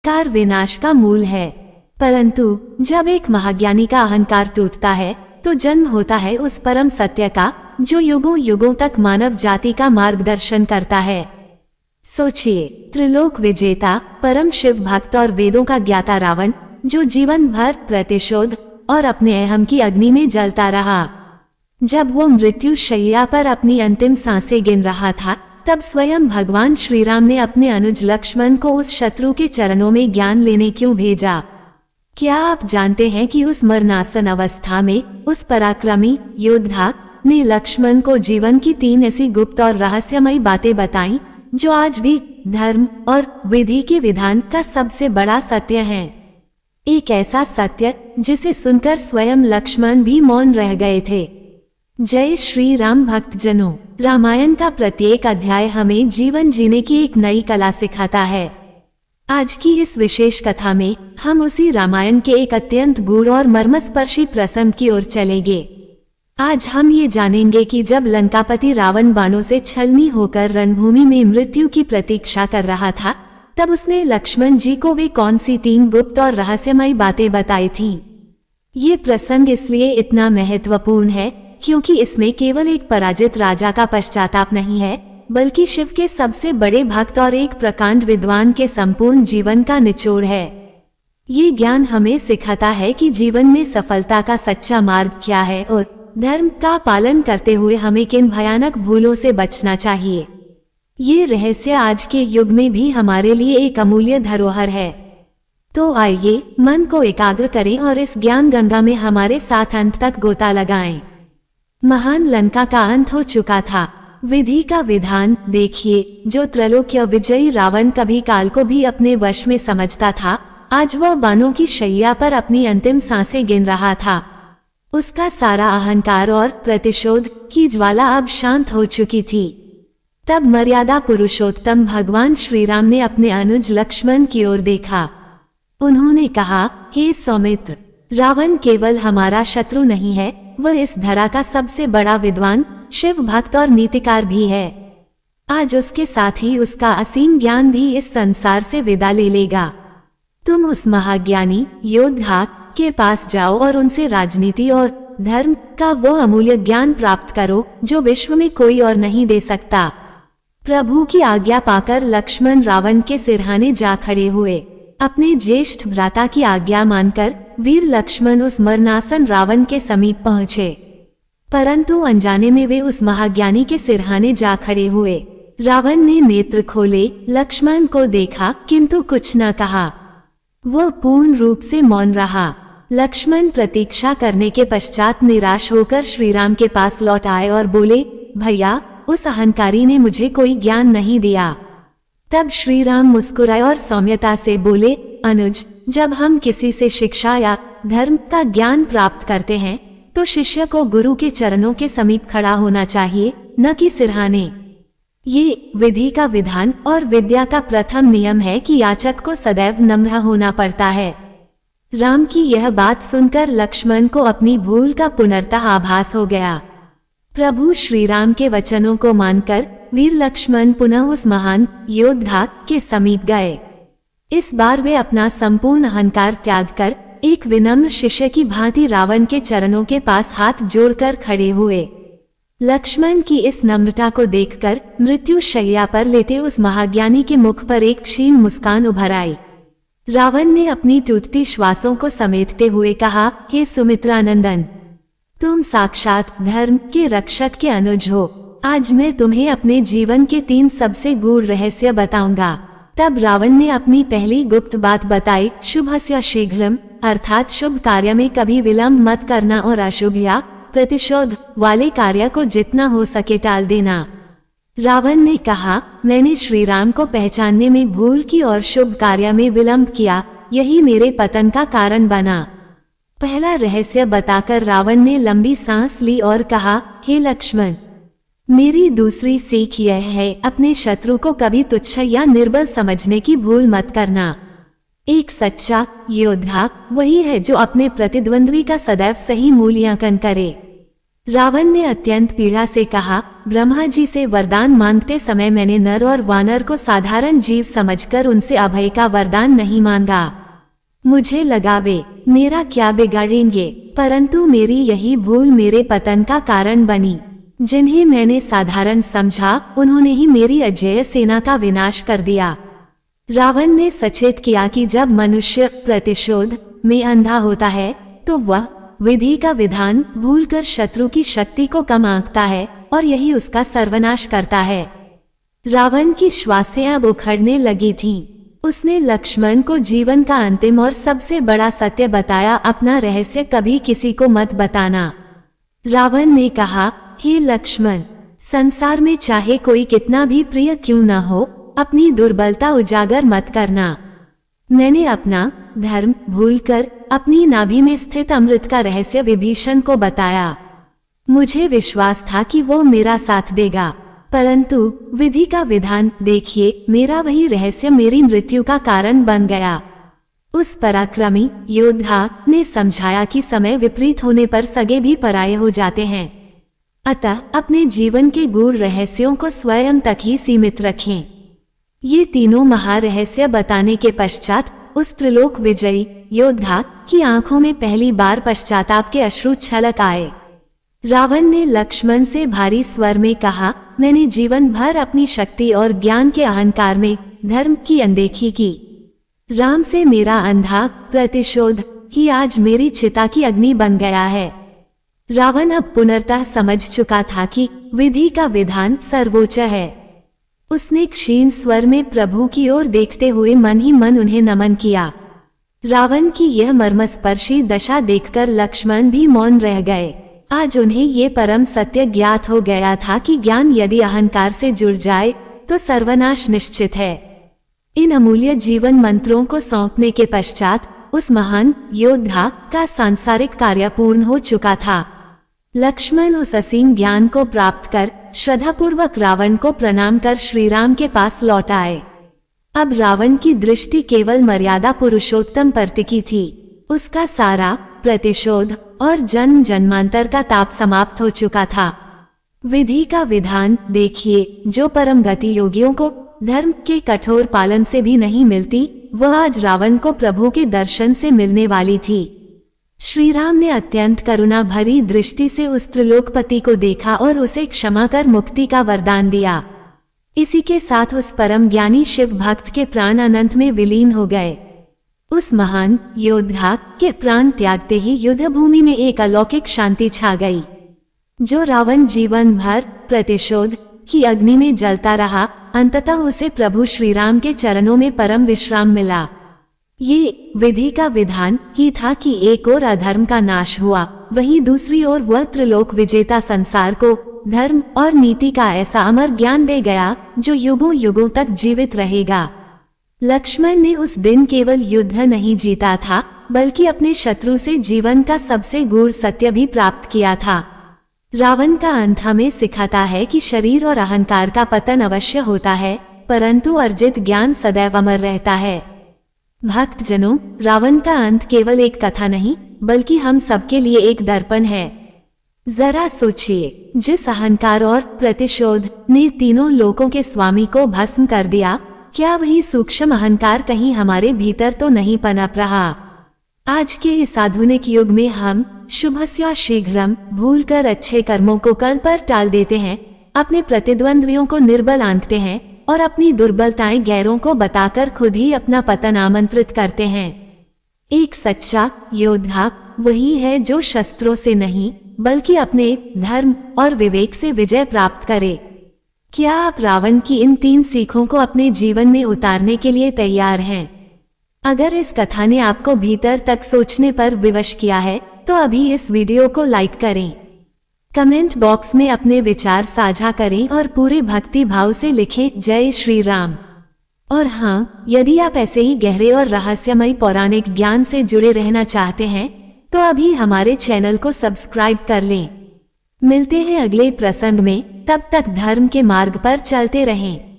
Car विनाश का मूल है। परंतु जब एक महाज्ञानी का अहंकार टूटता है तो जन्म होता है उस परम सत्य का जो युगों युगों तक मानव जाति का मार्गदर्शन करता है। सोचिए, त्रिलोक विजेता, परम शिव भक्त और वेदों का ज्ञाता रावण, जो जीवन भर प्रतिशोध और अपने अहम की अग्नि में जलता रहा। जब वो मृत्यु शैया पर अपनी अंतिम सांसें गिन रहा था, तब स्वयं भगवान श्री राम ने अपने अनुज लक्ष्मण को उस शत्रु के चरणों में ज्ञान लेने क्यों भेजा? क्या आप जानते हैं कि उस मरणासन अवस्था में उस पराक्रमी योद्धा ने लक्ष्मण को जीवन की 3 ऐसी गुप्त और रहस्यमयी बातें बताईं, जो आज भी धर्म और विधि के विधान का सबसे बड़ा सत्य है। एक ऐसा सत्य जिसे सुनकर स्वयं लक्ष्मण भी मौन रह गए थे। जय श्री राम भक्तजनों, रामायण का प्रत्येक अध्याय हमें जीवन जीने की एक नई कला सिखाता है। आज की इस विशेष कथा में हम उसी रामायण के एक अत्यंत गूढ़ और मर्मस्पर्शी प्रसंग की ओर चलेंगे। आज हम ये जानेंगे कि जब लंकापति रावण बाणों से छलनी होकर रणभूमि में मृत्यु की प्रतीक्षा कर रहा था, तब उसने लक्ष्मण जी को वे कौन सी 3 गुप्त और रहस्यमयी बातें बताई थीं। ये प्रसंग इसलिए इतना महत्वपूर्ण है क्योंकि इसमें केवल एक पराजित राजा का पश्चाताप नहीं है, बल्कि शिव के सबसे बड़े भक्त और एक प्रकांड विद्वान के संपूर्ण जीवन का निचोड़ है। ये ज्ञान हमें सिखाता है कि जीवन में सफलता का सच्चा मार्ग क्या है और धर्म का पालन करते हुए हमें किन भयानक भूलों से बचना चाहिए। ये रहस्य आज के युग में भी हमारे लिए एक अमूल्य धरोहर है। तो आइए मन को एकाग्र करें और इस ज्ञान गंगा में हमारे साथ अंत तक गोता लगाएं। महान लंका का अंत हो चुका था। विधि का विधान देखिए, जो त्रैलोक्य विजयी रावण कभी काल को भी अपने वश में समझता था, आज वह बाणों की शैया पर अपनी अंतिम सांसें गिन रहा था। उसका सारा अहंकार और प्रतिशोध की ज्वाला अब शांत हो चुकी थी। तब मर्यादा पुरुषोत्तम भगवान श्री राम ने अपने अनुज लक्ष्मण की ओर देखा। उन्होंने कहा, हे सौमित्र, रावण केवल हमारा शत्रु नहीं है, वह इस धरा का सबसे बड़ा विद्वान, शिव भक्त और नीतिकार भी है। आज उसके साथ ही उसका असीम ज्ञान भी इस संसार से विदा ले लेगा। तुम उस महाज्ञानी योद्धा के पास जाओ और उनसे राजनीति और धर्म का वो अमूल्य ज्ञान प्राप्त करो जो विश्व में कोई और नहीं दे सकता। प्रभु की आज्ञा पाकर लक्ष्मण रावण के सिरहाने जा खड़े हुए। अपने ज्येष्ठ भ्राता की आज्ञा मानकर वीर लक्ष्मण उस मरणासन रावण के समीप पहुँचे, परंतु अनजाने में वे उस महाज्ञानी के सिरहाने जा खड़े हुए। रावण ने नेत्र खोले, लक्ष्मण को देखा, किंतु कुछ न कहा। वह पूर्ण रूप से मौन रहा। लक्ष्मण प्रतीक्षा करने के पश्चात निराश होकर श्रीराम के पास लौट आए और बोले, भैया, उस अहंकारी ने मुझे कोई ज्ञान नहीं दिया। तब श्रीराम मुस्कुराए और सौम्यता से बोले, अनुज, जब हम किसी से शिक्षा या धर्म का ज्ञान प्राप्त करते हैं तो शिष्य को गुरु के चरणों के समीप खड़ा होना चाहिए, न कि सिरहाने। ये विधि का विधान और विद्या का प्रथम नियम है कि याचक को सदैव नम्र होना पड़ता है। राम की यह बात सुनकर लक्ष्मण को अपनी भूल का पुनर्तः आभास हो गया। प्रभु श्री राम के वचनों को मानकर वीर लक्ष्मण पुनः उस महान योद्धा के समीप गए। इस बार वे अपना संपूर्ण अहंकार त्याग कर एक विनम्र शिष्य की भांति रावण के चरणों के पास हाथ जोड़कर खड़े हुए। लक्ष्मण की इस नम्रता को देखकर मृत्यु शैया पर लेटे उस महाज्ञानी के मुख पर एक क्षीण मुस्कान उभर आई। रावण ने अपनी टूटती श्वासों को समेटते हुए कहा, हे सुमित्रानंदन, तुम साक्षात धर्म के रक्षक के अनुज हो। आज मैं तुम्हें अपने जीवन के 3 सबसे गूढ़ रहस्य बताऊंगा। तब रावण ने अपनी पहली गुप्त बात बताई, शुभस्य शीघ्रम, अर्थात शुभ कार्य में कभी विलंब मत करना और अशुभ या प्रतिशोध वाले कार्य को जितना हो सके टाल देना। रावण ने कहा, मैंने श्री राम को पहचानने में भूल की और शुभ कार्य में विलंब किया, यही मेरे पतन का कारण बना। पहला रहस्य बताकर रावण ने लंबी सांस ली और कहा, हे लक्ष्मण, मेरी दूसरी सीख यह है, अपने शत्रु को कभी तुच्छ या निर्बल समझने की भूल मत करना। एक सच्चा योद्धा वही है जो अपने प्रतिद्वंद्वी का सदैव सही मूल्यांकन करे। रावण ने अत्यंत पीड़ा से कहा, ब्रह्मा जी से वरदान मांगते समय मैंने नर और वानर को साधारण जीव समझकर उनसे अभय का वरदान नहीं मांगा। मुझे लगा वे मेरा क्या बिगाड़ेंगे, परंतु मेरी यही भूल मेरे पतन का कारण बनी। जिन्हें मैंने साधारण समझा उन्होंने ही मेरी अजेय सेना का विनाश कर दिया। रावण ने सचेत किया कि जब मनुष्य प्रतिशोध में अंधा होता है तो वह विधि का विधान भूलकर शत्रु की शक्ति को कम आंकता है और यही उसका सर्वनाश करता है। रावण की श्वासें अब उखड़ने लगी थीं। उसने लक्ष्मण को जीवन का अंतिम और सबसे बड़ा सत्य बताया, अपना रहस्य कभी किसी को मत बताना। रावण ने कहा, हे लक्ष्मण, संसार में चाहे कोई कितना भी प्रिय क्यों न हो, अपनी दुर्बलता उजागर मत करना। मैंने अपना धर्म भूलकर अपनी नाभि में स्थित अमृत का रहस्य विभीषण को बताया। मुझे विश्वास था कि वो मेरा साथ देगा, परंतु विधि का विधान देखिए, मेरा वही रहस्य मेरी मृत्यु का कारण बन गया। उस पराक्रमी योद्धा ने समझाया कि समय विपरीत होने पर सगे भी पराये हो जाते हैं, अतः अपने जीवन के गूढ़ रहस्यों को स्वयं तक ही सीमित रखें। ये तीनों महारहस्य बताने के पश्चात उस त्रिलोक विजयी योद्धा की आंखों में पहली बार पश्चाताप के अश्रु छलक आए। रावण ने लक्ष्मण से भारी स्वर में कहा, मैंने जीवन भर अपनी शक्ति और ज्ञान के अहंकार में धर्म की अनदेखी की। राम से मेरा अंधा प्रतिशोध ही आज मेरी चिता की अग्नि बन गया है। रावण अब पुनर्तः समझ चुका था कि विधि का विधान सर्वोच्च है। उसने क्षीण स्वर में प्रभु की ओर देखते हुए मन ही मन उन्हें नमन किया। रावण की यह मर्मस्पर्शी दशा देखकर लक्ष्मण भी मौन रह गए। आज उन्हें ये परम सत्य ज्ञात हो गया था कि ज्ञान यदि अहंकार से जुड़ जाए तो सर्वनाश निश्चित है। इन अमूल्य जीवन मंत्रों को सौंपने के पश्चात उस महान योद्धा का सांसारिक कार्य पूर्ण हो चुका था। लक्ष्मण उस असीम ज्ञान को प्राप्त कर श्रद्धापूर्वक रावण को प्रणाम कर श्रीराम के पास लौट आए। अब रावण की दृष्टि केवल मर्यादा पुरुषोत्तम पर टिकी थी। उसका सारा प्रतिशोध और जन्म जन्मांतर का ताप समाप्त हो चुका था। विधि का विधान देखिए, जो परम गति योगियों को धर्म के कठोर पालन से भी नहीं मिलती, वह आज रावण को प्रभु के दर्शन से मिलने वाली थी। श्रीराम ने अत्यंत करुणा भरी दृष्टि से उस त्रिलोकपति को देखा और उसे क्षमा कर मुक्ति का वरदान दिया। इसी के साथ उस परम ज्ञानी शिव भक्त के प्राण अनंत में विलीन हो गए। उस महान योद्धा के प्राण त्यागते ही युद्ध भूमि में एक अलौकिक शांति छा गई। जो रावण जीवन भर प्रतिशोध की अग्नि में जलता रहा, अंततः उसे प्रभु श्रीराम के चरणों में परम विश्राम मिला। ये विधि का विधान ही था कि एक ओर अधर्म का नाश हुआ, वहीं दूसरी ओर वह त्रिलोक विजेता संसार को धर्म और नीति का ऐसा अमर ज्ञान दे गया जो युगों युगों तक जीवित रहेगा। लक्ष्मण ने उस दिन केवल युद्ध नहीं जीता था, बल्कि अपने शत्रु से जीवन का सबसे गूढ़ सत्य भी प्राप्त किया था। रावण का अंत हमें सिखाता है कि शरीर और अहंकार का पतन अवश्य होता है, परंतु अर्जित ज्ञान सदैव अमर रहता है। भक्तजनों, रावण का अंत केवल एक कथा नहीं, बल्कि हम सबके लिए एक दर्पण है। जरा सोचिए, जिस अहंकार और प्रतिशोध ने तीनों लोकों के स्वामी को भस्म कर दिया, क्या वही सूक्ष्म अहंकार कहीं हमारे भीतर तो नहीं पनप रहा? आज के इस आधुनिक युग में हम शुभस्य शीघ्रम भूलकर अच्छे कर्मों को कल पर टाल देते हैं, अपने प्रतिद्वंद्वियों को निर्बल आंकते हैं और अपनी दुर्बलताएं गैरों को बताकर खुद ही अपना पतन आमंत्रित करते हैं। एक सच्चा योद्धा वही है जो शस्त्रों से नहीं, बल्कि अपने धर्म और विवेक से विजय प्राप्त करे। क्या आप रावण की इन 3 सीखों को अपने जीवन में उतारने के लिए तैयार हैं? अगर इस कथा ने आपको भीतर तक सोचने पर विवश किया है, तो अभी इस वीडियो को लाइक करें, कमेंट बॉक्स में अपने विचार साझा करें और पूरे भक्ति भाव से लिखें जय श्री राम। और हाँ, यदि आप ऐसे ही गहरे और रहस्यमय पौराणिक ज्ञान से जुड़े रहना चाहते हैं, तो अभी हमारे चैनल को सब्सक्राइब कर लें। मिलते हैं अगले प्रसंग में, तब तक धर्म के मार्ग पर चलते रहें।